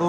2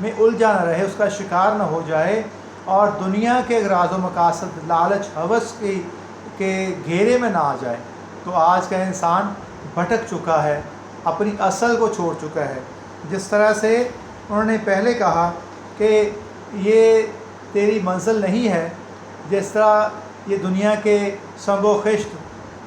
میں الجھا نہ رہے، اس کا شکار نہ ہو جائے، اور دنیا کے اغراض و مقاصد، لالچ، ہوس کے گھیرے میں نہ آ جائے۔ تو آج کا انسان بھٹک چکا ہے، اپنی اصل کو چھوڑ چکا ہے۔ جس طرح سے انہوں نے پہلے کہا کہ یہ تیری منزل نہیں ہے، جس طرح یہ دنیا کے سنگ و خشت،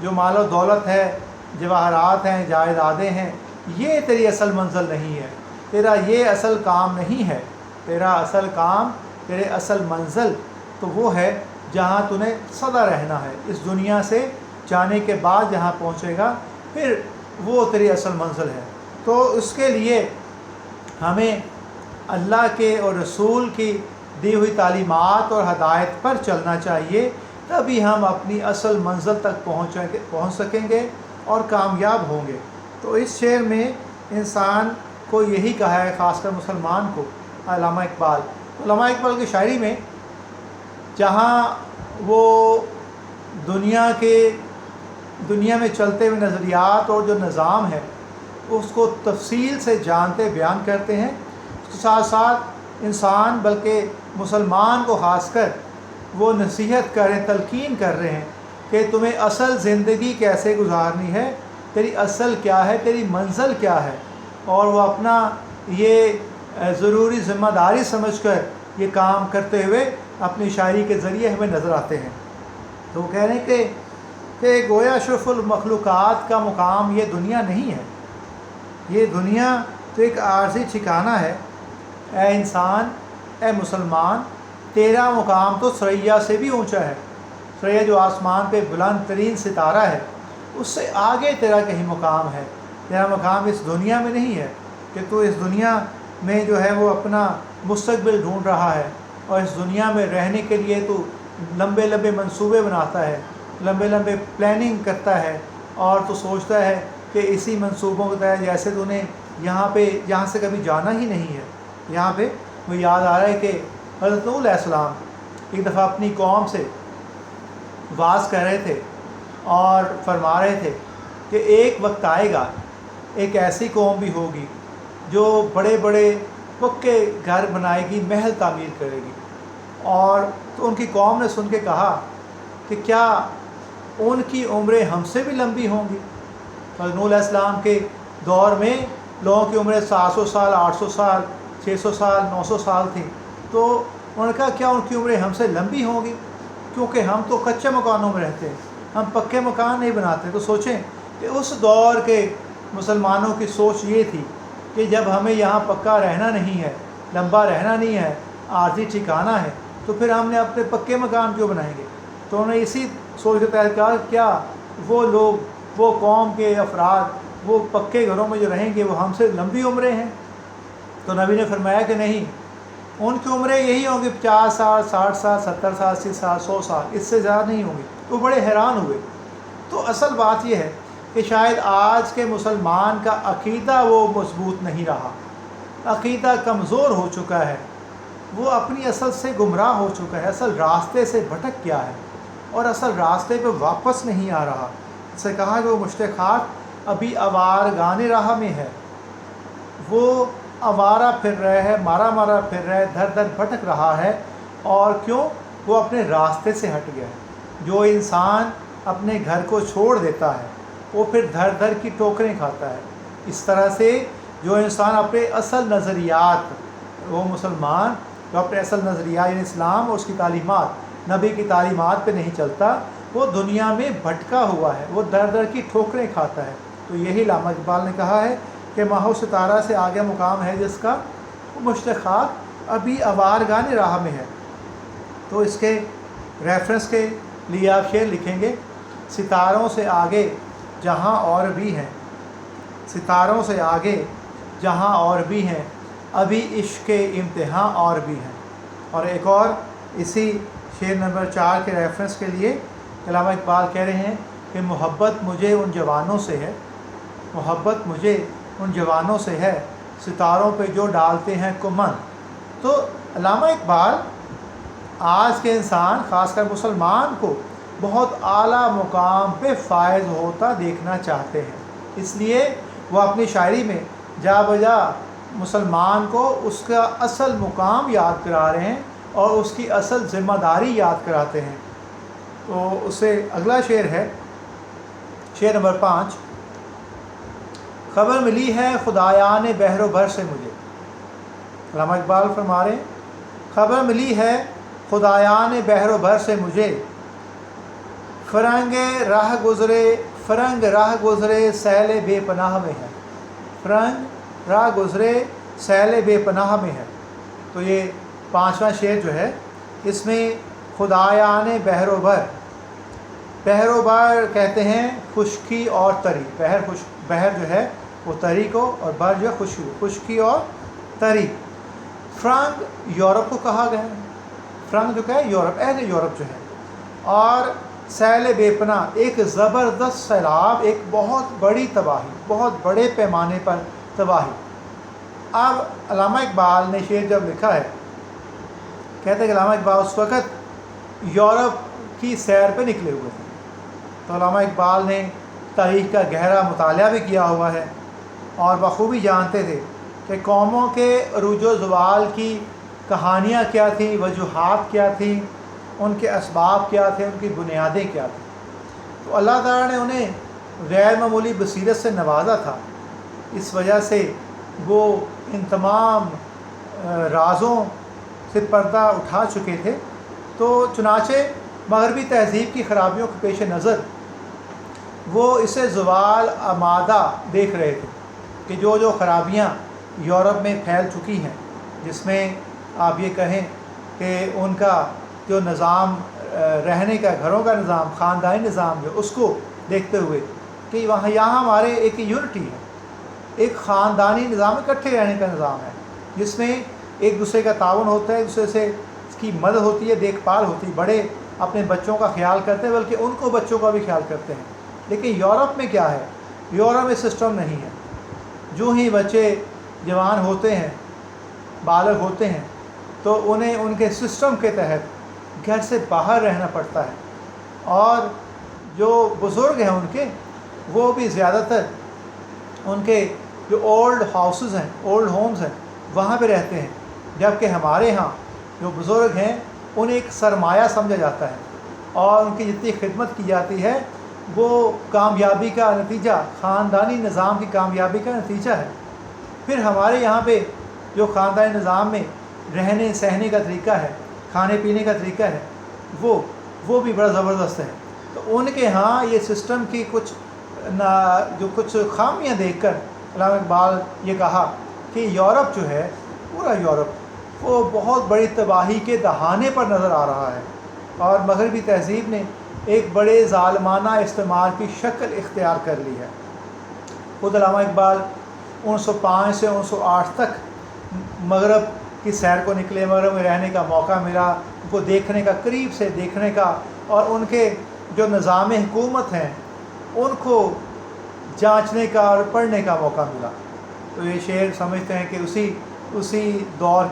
جو مال و دولت ہے، جواہرات ہیں، جائیدادیں ہیں، یہ تیری اصل منزل نہیں ہے، تیرا یہ اصل کام نہیں ہے۔ تیرا اصل کام، تیرے اصل منزل تو وہ ہے جہاں تُونے سدا رہنا ہے۔ اس دنیا سے جانے کے بعد جہاں پہنچے گا، پھر وہ تیری اصل منزل ہے۔ تو اس کے لیے ہمیں اللہ کے اور رسول کی دی ہوئی تعلیمات اور ہدایت پر چلنا چاہیے، تبھی ہم اپنی اصل منزل تک پہنچ سکیں گے اور کامیاب ہوں گے۔ تو اس شعر میں انسان کو یہی کہا ہے، خاص کر مسلمان کو، علامہ اقبال۔ علامہ اقبال کی شاعری میں جہاں وہ دنیا میں چلتے ہوئے نظریات اور جو نظام ہے اس کو تفصیل سے جانتے بیان کرتے ہیں، اس کے ساتھ ساتھ انسان، بلکہ مسلمان کو خاص کر وہ نصیحت کر رہے ہیں، تلقین کر رہے ہیں کہ تمہیں اصل زندگی کیسے گزارنی ہے، تیری اصل کیا ہے، تیری منزل کیا ہے، اور وہ اپنا یہ ضروری ذمہ داری سمجھ کر یہ کام کرتے ہوئے اپنی شاعری کے ذریعے ہمیں نظر آتے ہیں۔ تو وہ کہہ رہے ہیں کہ گویا اشرف المخلوقات کا مقام یہ دنیا نہیں ہے، یہ دنیا تو ایک عارضی ٹھکانہ ہے۔ اے انسان، اے مسلمان، تیرا مقام تو ثریا سے بھی اونچا ہے۔ ثریا جو آسمان پہ بلند ترین ستارہ ہے، اس سے آگے تیرا کہیں مقام ہے۔ تیرا مقام اس دنیا میں نہیں ہے کہ تو اس دنیا میں جو ہے وہ اپنا مستقبل ڈھونڈ رہا ہے، اور اس دنیا میں رہنے کے لیے تو لمبے لمبے منصوبے بناتا ہے، لمبے لمبے پلاننگ کرتا ہے، اور تو سوچتا ہے کہ اسی منصوبوں کے تحت، جیسے تو نے یہاں سے کبھی جانا ہی نہیں ہے۔ یہاں پہ مجھے یاد آ رہا ہے کہ حضرت نوح علیہ السلام ایک دفعہ اپنی قوم سے واعظ کر رہے تھے اور فرما رہے تھے کہ ایک وقت آئے گا، ایک ایسی قوم بھی ہوگی جو بڑے بڑے پکے گھر بنائے گی، محل تعمیر کرے گی۔ اور تو ان کی قوم نے سن کے کہا کہ کیا ان کی عمریں ہم سے بھی لمبی ہوں گی؟ حضرت نوح علیہ السلام کے دور میں لوگوں کی عمریں 700 سال، 800 سال، 600 سال، 900 سال تھیں۔ تو انہوں نے کہا کیا ان کی عمریں ہم سے لمبی ہوں گی؟ کیونکہ ہم تو کچے مکانوں میں رہتے ہیں، ہم پکے مکان نہیں بناتے۔ تو سوچیں کہ اس دور کے مسلمانوں کی سوچ یہ تھی کہ جب ہمیں یہاں پکا رہنا نہیں ہے، لمبا رہنا نہیں ہے، عارضی ٹھکانہ ہے، تو پھر ہم نے اپنے پکے مکان کیوں بنائیں گے؟ تو انہوں نے اسی سوچ کے تحت کہا کیا وہ لوگ، وہ قوم کے افراد، وہ پکے گھروں میں جو رہیں گے وہ ہم سے لمبی عمریں ہیں؟ تو نبی نے فرمایا کہ نہیں، ان کی عمریں یہی ہوں گی 50 سال، 60 سال، 70 سال، 80 سال، 100 سال، اس سے زیادہ نہیں ہوں گی۔ تو بڑے حیران ہوئے۔ تو اصل بات یہ ہے کہ شاید آج کے مسلمان کا عقیدہ وہ مضبوط نہیں رہا، عقیدہ کمزور ہو چکا ہے، وہ اپنی اصل سے گمراہ ہو چکا ہے، اصل راستے سے بھٹک گیا ہے اور اصل راستے پہ واپس نہیں آ رہا۔ اس سے کہا کہ وہ مشت خاک ابھی آوارگان راہ میں ہے، وہ آوارہ پھر رہا ہے، مارا پھر رہا ہے، دھر دھر بھٹک رہا ہے۔ اور کیوں؟ وہ اپنے راستے سے ہٹ گیا ہے۔ جو انسان اپنے گھر کو چھوڑ دیتا ہے وہ پھر دھر دھر کی ٹوکریں کھاتا ہے۔ اس طرح سے جو انسان اپنے اصل نظریات، وہ مسلمان جو اپنے اصل نظریات یعنی اسلام اور اس کی تعلیمات، نبی کی تعلیمات پہ نہیں چلتا، وہ دنیا میں بھٹکا ہوا ہے، وہ در در کی ٹھوکریں کھاتا ہے۔ تو یہی علامہ اقبال نے کہا ہے کہ ماہ و ستارہ سے آگے مقام ہے جس کا، وہ مشت خاک ابھی آوارگان راہ میں ہے۔ تو اس کے ریفرنس کے لیے آپ شعر لکھیں گے، ستاروں سے آگے جہاں اور بھی ہیں، ستاروں سے آگے جہاں اور بھی ہیں، ابھی عشق کے امتحان اور بھی ہیں۔ اور ایک اور اسی شعر نمبر 4 کے ریفرنس کے لیے علامہ اقبال کہہ رہے ہیں کہ محبت مجھے ان جوانوں سے ہے، محبت مجھے ان جوانوں سے ہے، ستاروں پہ جو ڈالتے ہیں کمن۔ تو علامہ اقبال آج کے انسان، خاص کر مسلمان کو بہت اعلیٰ مقام پہ فائز ہوتا دیکھنا چاہتے ہیں، اس لیے وہ اپنی شاعری میں جا بجا مسلمان کو اس کا اصل مقام یاد کرا رہے ہیں اور اس کی اصل ذمہ داری یاد کراتے ہیں۔ تو اس سے اگلا شعر ہے، شعر نمبر 5، خبر ملی ہے خدایان بحر و بر سے مجھے۔ علامہ اقبال فرما رہے ہیں خبر ملی ہے خدایان بحر و بر سے مجھے، فرنگ راہ گزرے سیل بے پناہ میں ہے، فرنگ راہ گزرے سیل بے پناہ میں ہے۔ تو یہ 5واں شعر جو ہے اس میں خدایان بحر و بر کہتے ہیں خشکی اور تری، بحر جو ہے وہ تری کو، اور بر جو ہے خشکی اور تری۔ فرنگ یورپ کو کہا گیا ہے، فرنگ جو کہ ہے یورپ، اہل یورپ جو ہے، اور سیل بے پناہ ایک زبردست سیلاب، ایک بہت بڑی تباہی، بہت بڑے پیمانے پر تباہی۔ اب علامہ اقبال نے شعر جب لکھا ہے، کہتے ہیں کہ علامہ اقبال اس وقت یورپ کی سیر پہ نکلے ہوئے تھے، تو علامہ اقبال نے تاریخ کا گہرا مطالعہ بھی کیا ہوا ہے اور بخوبی جانتے تھے کہ قوموں کے عروج و زوال کی کہانیاں کیا تھیں، وجوہات کیا تھیں، ان کے اسباب کیا تھے، ان کی بنیادیں کیا تھیں۔ تو اللہ تعالیٰ نے انہیں غیر معمولی بصیرت سے نوازا تھا، اس وجہ سے وہ ان تمام رازوں سے پردہ اٹھا چکے تھے۔ تو چنانچہ مغربی تہذیب کی خرابیوں کے پیش نظر وہ اسے زوال آمادہ دیکھ رہے تھے کہ جو خرابیاں یورپ میں پھیل چکی ہیں، جس میں آپ یہ کہیں کہ ان کا جو نظام رہنے کا، گھروں کا نظام، خاندانی نظام جو اس کو دیکھتے ہوئے کہ یہاں ہمارے ایک یونٹی ہے، ایک خاندانی نظام، اکٹھے رہنے کا نظام ہے، جس میں ایک دوسرے کا تعاون ہوتا ہے، ایک دوسرے سے اس کی مدد ہوتی ہے، دیکھ بھال ہوتی ہے، بڑے اپنے بچوں کا خیال کرتے ہیں، بلکہ ان کو بچوں کا بھی خیال کرتے ہیں۔ لیکن یورپ میں کیا ہے؟ یورپ میں سسٹم نہیں ہے۔ جو ہی بچے جوان ہوتے ہیں، بالغ ہوتے ہیں، تو انہیں ان کے سسٹم کے تحت گھر سے باہر رہنا پڑتا ہے، اور جو بزرگ ہیں ان کے، وہ بھی زیادہ تر ان کے جو اولڈ ہاؤسز ہیں، اولڈ ہومز ہیں، وہاں پہ رہتے ہیں، جبکہ ہمارے ہاں جو بزرگ ہیں انہیں ایک سرمایہ سمجھا جاتا ہے، اور ان کی جتنی خدمت کی جاتی ہے وہ کامیابی کا نتیجہ، خاندانی نظام کی کامیابی کا نتیجہ ہے۔ پھر ہمارے یہاں پہ جو خاندانی نظام میں رہنے سہنے کا طریقہ ہے، کھانے پینے کا طریقہ ہے، وہ بھی بڑا زبردست ہے۔ تو ان کے ہاں یہ سسٹم کی کچھ خامیاں دیکھ کر علامہ اقبال یہ کہا کہ یورپ جو ہے، پورا یورپ، وہ بہت بڑی تباہی کے دہانے پر نظر آ رہا ہے، اور مغربی تہذیب نے ایک بڑے ظالمانہ استعمار کی شکل اختیار کر لی ہے۔ خود علامہ اقبال 1905 سے 1908 تک مغرب کی سیر کو نکلے، مغرب میں رہنے کا موقع ملا، ان کو دیکھنے کا، قریب سے دیکھنے کا، اور ان کے جو نظام حکومت ہیں ان کو جانچنے کا اور پڑھنے کا موقع ملا۔ تو یہ شعر سمجھتے ہیں کہ اسی دور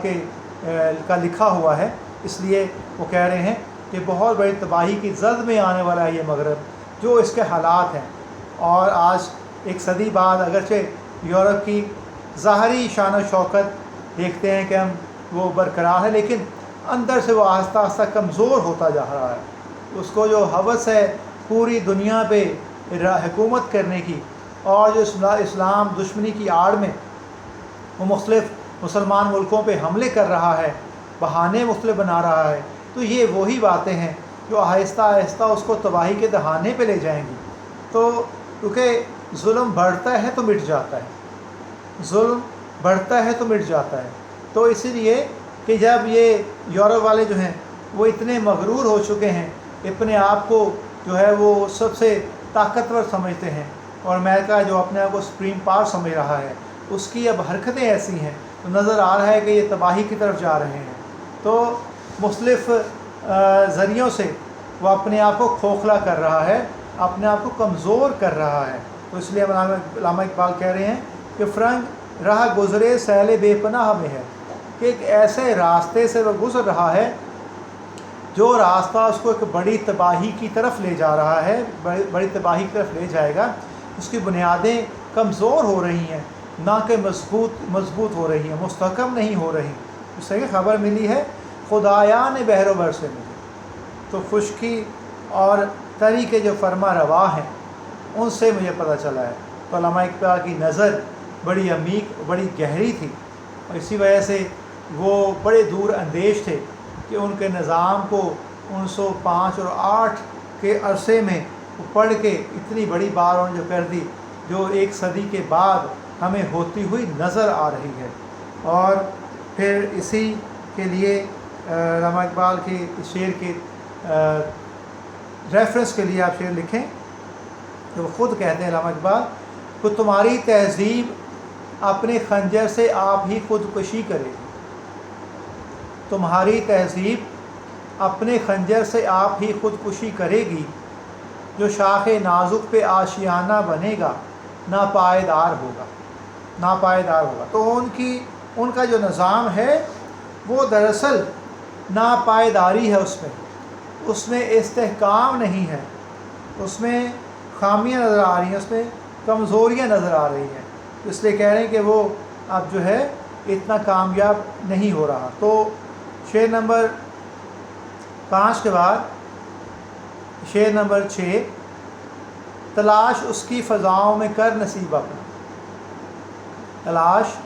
کا لکھا ہوا ہے، اس لیے وہ کہہ رہے ہیں کہ بہت بڑی تباہی کی زد میں آنے والا ہے یہ مغرب، جو اس کے حالات ہیں۔ اور آج ایک صدی بعد اگرچہ یورپ کی ظاہری شان و شوکت دیکھتے ہیں کہ ہم وہ برقرار ہے، لیکن اندر سے وہ آہستہ آہستہ کمزور ہوتا جا رہا ہے۔ اس کو جو ہوس ہے پوری دنیا پہ حکومت کرنے کی، اور جو اسلام دشمنی کی آڑ میں وہ مختلف مسلمان ملکوں پہ حملے کر رہا ہے، بہانے مختلف بنا رہا ہے، تو یہ وہی باتیں ہیں جو آہستہ آہستہ اس کو تباہی کے دہانے پہ لے جائیں گی۔ تو کیونکہ ظلم بڑھتا ہے تو مٹ جاتا ہے، ظلم بڑھتا ہے تو مٹ جاتا ہے۔ تو اسی لیے کہ جب یہ یورپ والے جو ہیں وہ اتنے مغرور ہو چکے ہیں، اپنے آپ کو جو ہے وہ سب سے طاقتور سمجھتے ہیں، اور امریکہ جو اپنے آپ کو سپریم پاور سمجھ رہا ہے، اس کی اب حرکتیں ایسی ہیں تو نظر آ رہا ہے کہ یہ تباہی کی طرف جا رہے ہیں۔ تو مختلف ذریعوں سے وہ اپنے آپ کو کھوکھلا کر رہا ہے، اپنے آپ کو کمزور کر رہا ہے۔ تو اس لیے علامہ اقبال کہہ رہے ہیں کہ فرنگ راہ گزرے سیل بے پناہ میں ہے، کہ ایک ایسے راستے سے وہ گزر رہا ہے جو راستہ اس کو ایک بڑی تباہی کی طرف لے جا رہا ہے، بڑی تباہی کی طرف لے جائے گا۔ اس کی بنیادیں کمزور ہو رہی ہیں، نہ کہ مضبوط ہو رہی ہیں، مستحکم نہیں ہو رہی۔ اس سے خبر ملی ہے خدایان بحر و بر سے ملی، تو خشکی اور تری کے جو فرما روا ہیں ان سے مجھے پتہ چلا ہے۔ تو علامہ اقبال کی نظر بڑی عمیق، بڑی گہری تھی، اور اسی وجہ سے وہ بڑے دور اندیش تھے کہ ان کے نظام کو 1905 اور 8 کے عرصے میں پڑھ کے اتنی بڑی بات انہوں نے جو کر دی، جو ایک صدی کے بعد ہمیں ہوتی ہوئی نظر آ رہی ہے۔ اور پھر اسی کے لیے علامہ اقبال کے اس شعر کے ریفرنس کے لیے آپ شعر لکھیں، جو وہ خود کہتے ہیں علامہ اقبال کہ تمہاری تہذیب اپنے خنجر سے آپ ہی خودکشی کرے گی، تمہاری تہذیب اپنے خنجر سے آپ ہی خودکشی کرے گی، جو شاخ نازک پہ آشیانہ بنے گا ناپائیدار ہوگا۔ تو ان کا جو نظام ہے وہ دراصل ناپائیداری ہے، اس میں استحکام نہیں ہے، اس میں خامیاں نظر آ رہی ہیں، اس میں کمزوریاں نظر آ رہی ہیں، اس لیے کہہ رہے ہیں کہ وہ اب جو ہے اتنا کامیاب نہیں ہو رہا۔ تو شعر نمبر 5 کے بعد شعر نمبر 6، تلاش اس کی فضاؤں میں کر نصیب اپنا، تلاش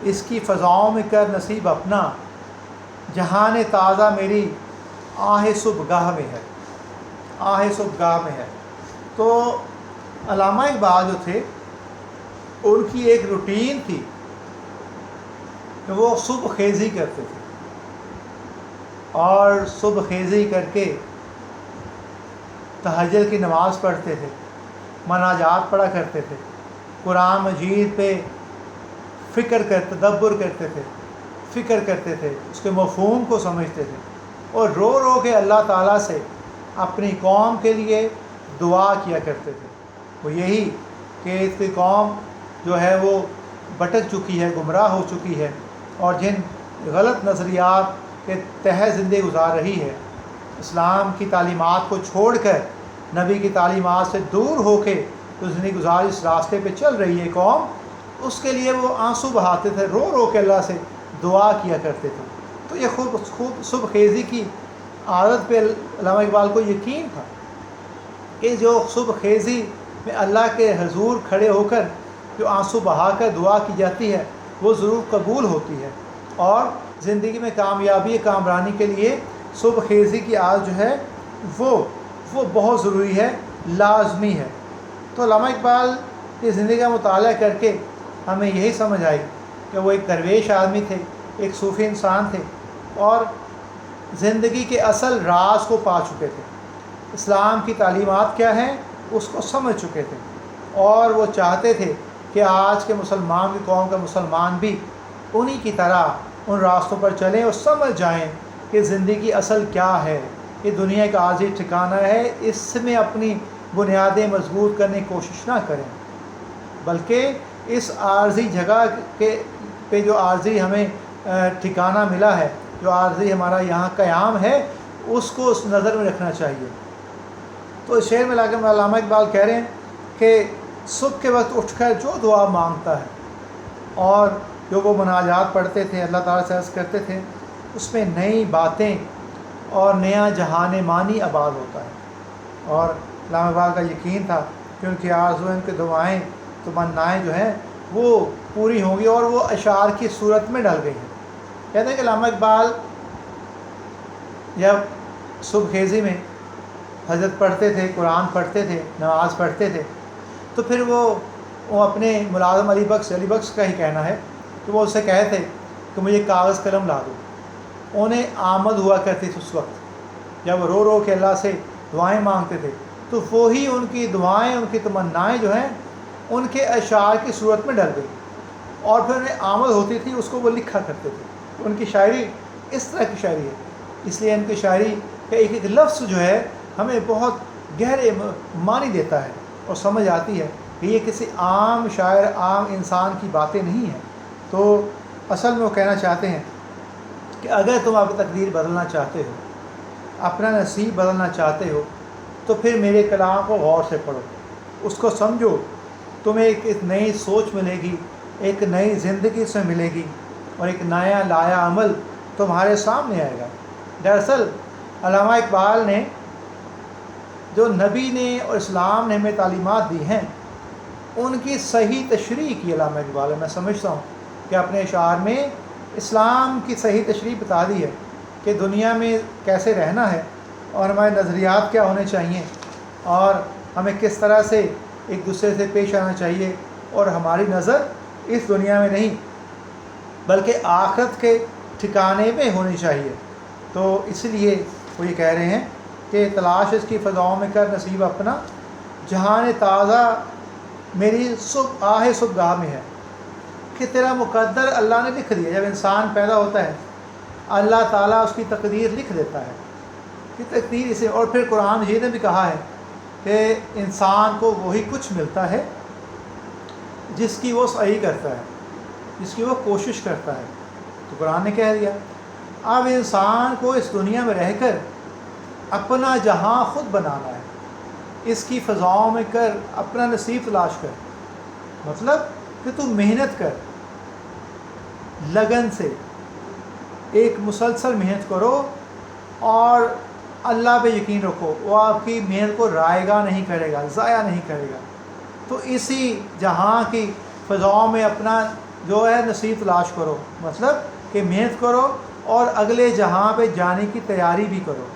اس کی فضاؤں میں کر نصیب اپنا، جہان تازہ میری آہ صبحگاہ میں ہے، آہ صبحگاہ میں ہے۔ تو علامہ اقبال جو تھے ان کی ایک روٹین تھی کہ وہ صبح خیزی کرتے تھے، اور صبح خیزی کر کے تہجد کی نماز پڑھتے تھے، مناجات پڑھا کرتے تھے، قرآن مجید پہ تدبر کرتے تھے، فکر کرتے تھے، اس کے مفہوم کو سمجھتے تھے، اور رو رو کے اللہ تعالیٰ سے اپنی قوم کے لیے دعا کیا کرتے تھے۔ وہ یہی کہ اس کی قوم جو ہے وہ بھٹک چکی ہے، گمراہ ہو چکی ہے، اور جن غلط نظریات کے تحت زندگی گزار رہی ہے، اسلام کی تعلیمات کو چھوڑ کر نبی کی تعلیمات سے دور ہو کے جو زندگی گزار اس راستے پہ چل رہی ہے قوم، اس کے لیے وہ آنسو بہاتے تھے، رو رو کے اللہ سے دعا کیا کرتے تھے۔ تو یہ خوب صبح خیزی کی عادت پہ علامہ اقبال کو یقین تھا کہ جو صبح خیزی میں اللہ کے حضور کھڑے ہو کر جو آنسو بہا کر دعا کی جاتی ہے وہ ضرور قبول ہوتی ہے، اور زندگی میں کامیابی کامرانی کے لیے صبح خیزی کی عادت جو ہے وہ بہت ضروری ہے، لازمی ہے۔ تو علامہ اقبال کی زندگی کا مطالعہ کر کے ہمیں یہی سمجھ آئی کہ وہ ایک درویش آدمی تھے، ایک صوفی انسان تھے، اور زندگی کے اصل راز کو پا چکے تھے، اسلام کی تعلیمات کیا ہیں اس کو سمجھ چکے تھے، اور وہ چاہتے تھے کہ آج کے مسلمان کی قوم کا مسلمان بھی انہی کی طرح ان راستوں پر چلیں اور سمجھ جائیں کہ زندگی اصل کیا ہے، یہ دنیا کا عارضی ٹھکانہ ہے، اس میں اپنی بنیادیں مضبوط کرنے کی کوشش نہ کریں، بلکہ اس عارضی جگہ پہ جو عارضی ہمیں ٹھکانہ ملا ہے، جو عارضی ہمارا یہاں قیام ہے، اس کو اس نظر میں رکھنا چاہیے۔ تو اس شعر میں لا کے علامہ اقبال کہہ رہے ہیں کہ صبح کے وقت اٹھ کر جو دعا مانگتا ہے اور جو وہ مناجات پڑھتے تھے، اللہ تعالیٰ سے عرض کرتے تھے، اس میں نئی باتیں اور نیا جہان مانی آباد ہوتا ہے۔ اور علامہ اقبال کا یقین تھا کہ ان کی آرزو، ان کے دعائیں تمنائیں جو ہیں وہ پوری ہوں گی، اور وہ اشعار کی صورت میں ڈل گئی ہیں۔ کہتے ہیں کہ علامہ اقبال جب صبح خیزی میں حضرت پڑھتے تھے، قرآن پڑھتے تھے، نماز پڑھتے تھے، تو پھر وہ اپنے ملازم علی بخش کا ہی کہنا ہے کہ وہ اسے کہے تھے کہ مجھے کاغذ قلم لا دو۔ انہیں آمد ہوا کرتی تھی اس وقت جب وہ رو رو کے اللہ سے دعائیں مانگتے تھے، تو وہی ان کی دعائیں، ان کی تمنائیں جو ہیں ان کے اشعار کی صورت میں ڈل گئی، اور پھر انہیں آمد ہوتی تھی، اس کو وہ لکھا کرتے تھے۔ ان کی شاعری اس طرح کی شاعری ہے، اس لیے ان کی شاعری کا ایک ایک لفظ جو ہے ہمیں بہت گہرے معنی دیتا ہے، اور سمجھ آتی ہے کہ یہ کسی عام شاعر، عام انسان کی باتیں نہیں ہیں۔ تو اصل میں وہ کہنا چاہتے ہیں کہ اگر تم اپنی تقدیر بدلنا چاہتے ہو، اپنا نصیب بدلنا چاہتے ہو، تو پھر میرے کلام کو غور سے پڑھو، اس کو سمجھو، تمہیں ایک نئی سوچ ملے گی، ایک نئی زندگی سے ملے گی اور ایک نیا لایا عمل تمہارے سامنے آئے گا۔ دراصل علامہ اقبال نے جو نبی نے اور اسلام نے ہمیں تعلیمات دی ہیں ان کی صحیح تشریح کی علامہ اقبال ہے۔ میں سمجھتا ہوں کہ اپنے اشعار میں اسلام کی صحیح تشریح بتا دی ہے کہ دنیا میں کیسے رہنا ہے اور ہمارے نظریات کیا ہونے چاہیے اور ہمیں کس طرح سے ایک دوسرے سے پیش آنا چاہیے، اور ہماری نظر اس دنیا میں نہیں بلکہ آخرت کے ٹھکانے میں ہونی چاہیے۔ تو اس لیے وہ یہ کہہ رہے ہیں کہ تلاش اس کی فضاؤں میں کر نصیب اپنا، جہان تازہ میری آہ صبحگاہ میں ہے، کہ تیرا مقدر اللہ نے لکھ دیا۔ جب انسان پیدا ہوتا ہے اللہ تعالیٰ اس کی تقدیر لکھ دیتا ہے کہ تقدیر اسے، اور پھر قرآن مجید نے بھی کہا ہے کہ انسان کو وہی کچھ ملتا ہے جس کی وہ صحیح کرتا ہے، جس کی وہ کوشش کرتا ہے۔ تو قرآن نے کہہ دیا اب انسان کو اس دنیا میں رہ کر اپنا جہاں خود بنانا ہے، اس کی فضاؤں میں کر اپنا نصیب تلاش کر، مطلب کہ تم محنت کر، لگن سے ایک مسلسل محنت کرو اور اللہ پہ یقین رکھو، وہ آپ کی محنت کو رائے گاہ نہیں کرے گا، ضائع نہیں کرے گا۔ تو اسی جہاں کی فضاؤں میں اپنا جو ہے نصیب تلاش کرو، مطلب کہ محنت کرو اور اگلے جہاں پہ جانے کی تیاری بھی کرو۔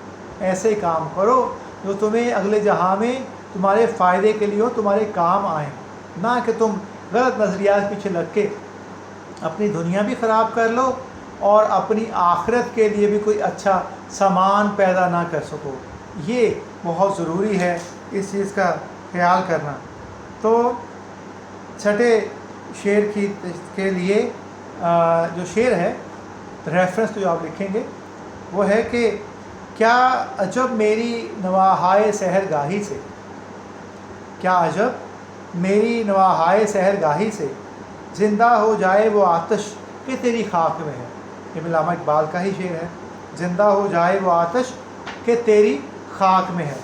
ایسے کام کرو جو تمہیں اگلے جہاں میں تمہارے فائدے کے لیے ہو، تمہارے کام آئیں، نہ کہ تم غلط نظریات پیچھے لگ کے اپنی دنیا بھی خراب کر لو اور اپنی آخرت کے لیے بھی کوئی اچھا سامان پیدا نہ کر سکو۔ یہ بہت ضروری ہے اس چیز کا خیال کرنا۔ تو چھٹے شعر کے لیے جو شعر ہے ریفرنس جو آپ لکھیں گے وہ ہے کہ کیا عجب میری نواحائے سحر گاہی سے، کیا عجب میری نواحائے سحر گاہی سے، زندہ ہو جائے وہ آتش کہ تیری خاک میں ہے۔ یہ علامہ اقبال کا ہی شعر ہے، زندہ ہو جائے وہ آتش کہ تیری خاک میں ہے۔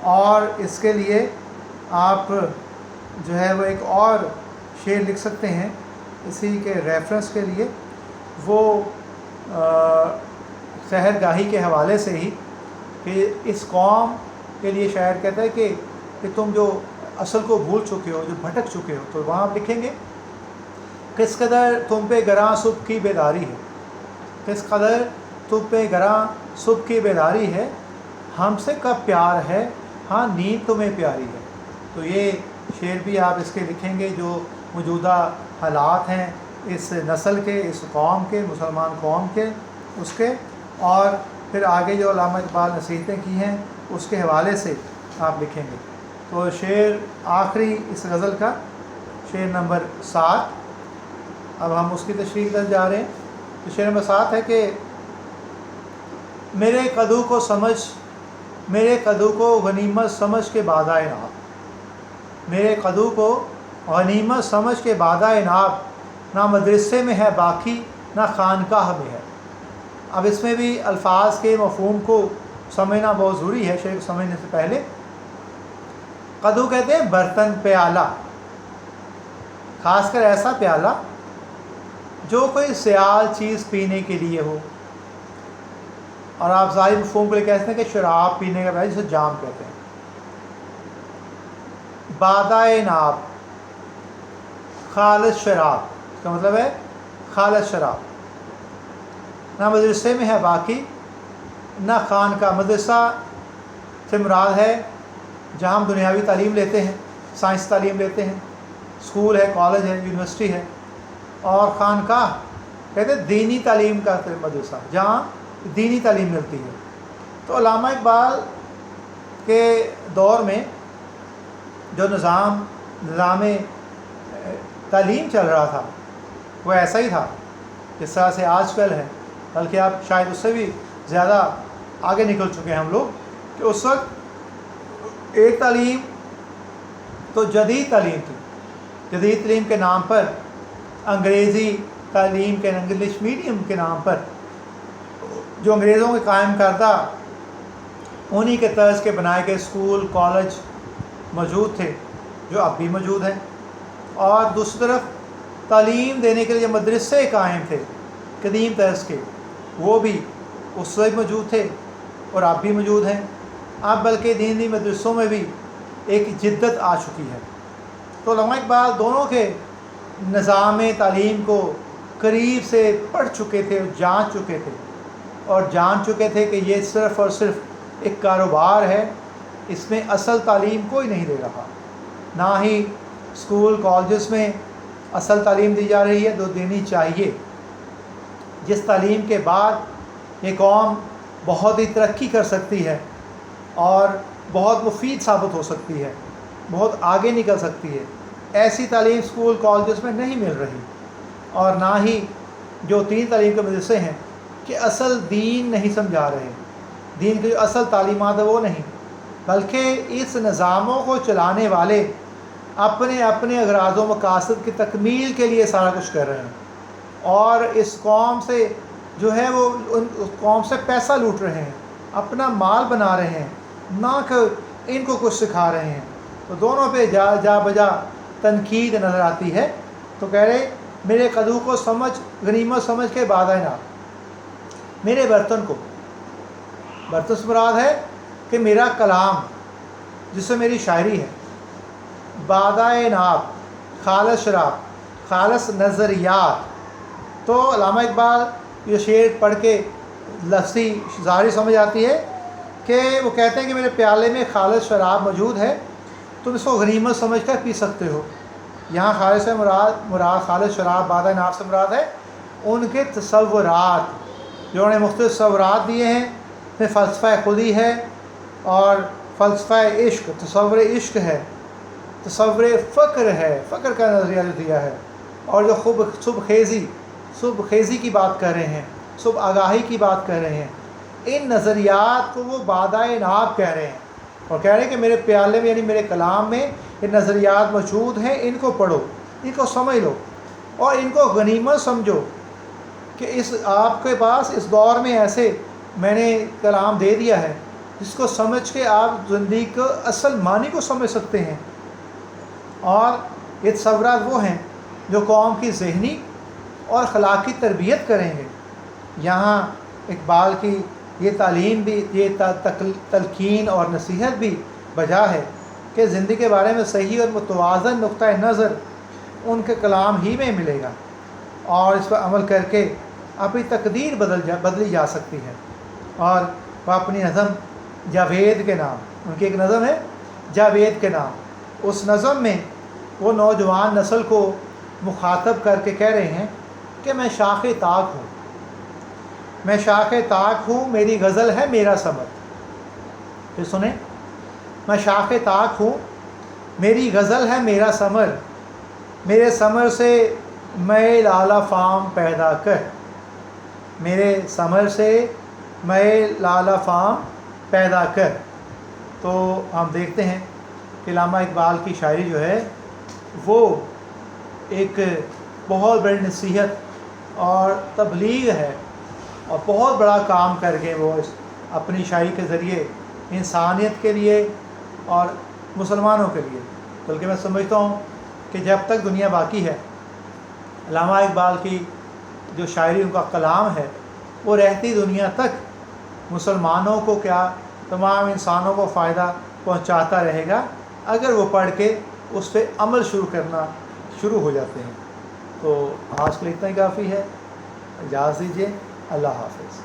اور اس کے لیے آپ جو ہے وہ ایک اور شعر لکھ سکتے ہیں اسی کے ریفرنس کے لیے، وہ سحر گاہی کے حوالے سے ہی، کہ اس قوم کے لیے شاعر کہتا ہے کہ تم جو اصل کو بھول چکے ہو، جو بھٹک چکے ہو، تو وہاں آپ لکھیں گے کس قدر تم پہ گراں صبح کی بیداری ہے، کس قدر تم پہ گراں صبح کی بیداری ہے، ہم سے کب پیار ہے، ہاں نیند تمہیں پیاری ہے۔ تو یہ شعر بھی آپ اس کے لکھیں گے جو موجودہ حالات ہیں اس نسل کے، اس قوم کے، مسلمان قوم کے، اس کے، اور پھر آگے جو علامہ اقبال نصیحتیں کی ہیں اس کے حوالے سے آپ لکھیں گے۔ تو شعر آخری اس غزل کا شعر نمبر 7، اب ہم اس کی تشریح کر جا رہے ہیں۔ تو شعر نمبر 7 ہے کہ میرے قدو کو سمجھ، میرے قدو کو غنیمت سمجھ کے بادۂ ناب، میرے قدو کو غنیمت سمجھ کے بادۂ ناب، نہ مدرسے میں ہے باقی نہ خانقاہ میں ہے۔ اب اس میں بھی الفاظ کے مفہوم کو سمجھنا بہت ضروری ہے شعر کو سمجھنے سے پہلے۔ قدو کہتے ہیں برتن، پیالہ، خاص کر ایسا پیالہ جو کوئی سیال چیز پینے کے لیے ہو، اور آپ ظاہر مفہوم کو لے کہتے ہیں کہ شراب پینے کا پیالہ جسے جام کہتے ہیں۔ بادۂ ناب، خالص شراب، اس کا مطلب ہے خالص شراب۔ نہ مدرسے میں ہے باقی نہ خان کا، مدرسہ سے مراد ہے جہاں ہم دنیاوی تعلیم لیتے ہیں، سائنس تعلیم لیتے ہیں، اسکول ہے، کالج ہے، یونیورسٹی ہے، اور خانقاہ کہتے ہیں دینی تعلیم کا مدرسہ جہاں دینی تعلیم ملتی ہے۔ تو علامہ اقبال کے دور میں جو نظام تعلیم چل رہا تھا وہ ایسا ہی تھا جس طرح سے آج کل ہے، بلکہ آپ شاید اس سے بھی زیادہ آگے نکل چکے ہیں ہم لوگ، کہ اس وقت ایک تعلیم تو جدید تعلیم تھی، جدید تعلیم کے نام پر، انگریزی تعلیم کے، انگلش میڈیم کے نام پر جو انگریزوں کے قائم کردہ انہی کے طرز کے بنائے گئے اسکول، کالج موجود تھے جو اب بھی موجود ہیں، اور دوسری طرف تعلیم دینے کے لیے جو مدرسے قائم تھے قدیم طرز کے، وہ بھی اس وقت موجود تھے اور اب بھی موجود ہیں۔ اب بلکہ دینی مدرسوں میں بھی ایک جدت آ چکی ہے۔ تو علامہ اقبال دونوں کے نظام تعلیم کو قریب سے پڑھ چکے تھے اور جان چکے تھے کہ یہ صرف اور صرف ایک کاروبار ہے، اس میں اصل تعلیم کوئی نہیں دے رہا، نہ ہی اسکول کالجز میں اصل تعلیم دی جا رہی ہے جو دینی چاہیے، جس تعلیم کے بعد یہ قوم بہت ہی ترقی کر سکتی ہے اور بہت مفید ثابت ہو سکتی ہے، بہت آگے نکل سکتی ہے۔ ایسی تعلیم اسکول کالجز میں نہیں مل رہی، اور نہ ہی جو تین تعلیم کے مدرسے ہیں کہ اصل دین نہیں سمجھا رہے، دین کی جو اصل تعلیمات ہے وہ نہیں، بلکہ اس نظاموں کو چلانے والے اپنے اپنے اغراض و مقاصد کی تکمیل کے لیے سارا کچھ کر رہے ہیں، اور اس قوم سے جو ہے وہ اس قوم سے پیسہ لوٹ رہے ہیں، اپنا مال بنا رہے ہیں، نہ کہ ان کو کچھ سکھا رہے ہیں۔ تو دونوں پہ جا بجا تنقید نظر آتی ہے۔ تو کہہ رہے میرے قدو کو سمجھ غنیمت سمجھ کے بادہ ناب، میرے برتن سے مراد ہے کہ میرا کلام جس سے میری شاعری ہے، بادہ ناب خالص شراب، خالص نظریات۔ تو علامہ اقبال یہ شعر پڑھ کے لفظی ظاہری سمجھ آتی ہے کہ وہ کہتے ہیں کہ میرے پیالے میں خالص شراب موجود ہے، تم اس کو غنیمت سمجھ کر پی سکتے ہو۔ یہاں خالص سے مراد خالص شراب بادہ ناب سے مراد ہے ان کے تصورات، جو انہوں نے مختلف تصورات دیے ہیں، میں فلسفہ خودی ہے اور فلسفہ عشق، تصور عشق ہے، تصور فقر ہے، فقر کا نظریہ جو دیا ہے، اور جو خوب صبح خیزی کی بات کر رہے ہیں، صبح آگاہی کی بات کر رہے ہیں، ان نظریات کو وہ بادہ ناب کہہ رہے ہیں، اور کہہ رہے ہیں کہ میرے پیالے میں یعنی میرے کلام میں یہ نظریات موجود ہیں، ان کو پڑھو، ان کو سمجھ لو اور ان کو غنیمت سمجھو کہ آپ کے پاس اس دور میں ایسے میں نے کلام دے دیا ہے جس کو سمجھ کے آپ زندگی کو اصل معنی کو سمجھ سکتے ہیں، اور یہ تصورات وہ ہیں جو قوم کی ذہنی اور اخلاقی تربیت کریں گے۔ یہاں اقبال کی یہ تعلیم بھی، یہ تلقین اور نصیحت بھی بجا ہے کہ زندگی کے بارے میں صحیح اور متوازن نقطہ نظر ان کے کلام ہی میں ملے گا، اور اس پر عمل کر کے اپنی تقدیر بدلی جا سکتی ہے۔ اور وہ اپنی نظم جاوید کے نام، ان کی ایک نظم ہے جاوید کے نام، اس نظم میں وہ نوجوان نسل کو مخاطب کر کے کہہ رہے ہیں کہ میں شاخ طاق ہوں، میں شاخ طاق ہوں، میری غزل ہے میرا ثمر۔ پھر سنیں، میں شاخ طاق ہوں، میری غزل ہے میرا ثمر، میرے ثمر سے میں لالہ فام پیدا کر، میرے ثمر سے میں لالہ فام پیدا کر۔ تو ہم دیکھتے ہیں کہ علامہ اقبال کی شاعری جو ہے وہ ایک بہت بڑی نصیحت اور تبلیغ ہے، اور بہت بڑا کام کر کے وہ اپنی شاعری کے ذریعے انسانیت کے لیے اور مسلمانوں کے لیے، بلکہ میں سمجھتا ہوں کہ جب تک دنیا باقی ہے علامہ اقبال کی جو شاعری، ان کا کلام ہے، وہ رہتی دنیا تک مسلمانوں کو کیا تمام انسانوں کو فائدہ پہنچاتا رہے گا اگر وہ پڑھ کے اس پہ عمل کرنا شروع ہو جاتے ہیں۔ تو آج کے لیے اتنا ہی کافی ہے، اجازت دیجیے، اللہ حافظ۔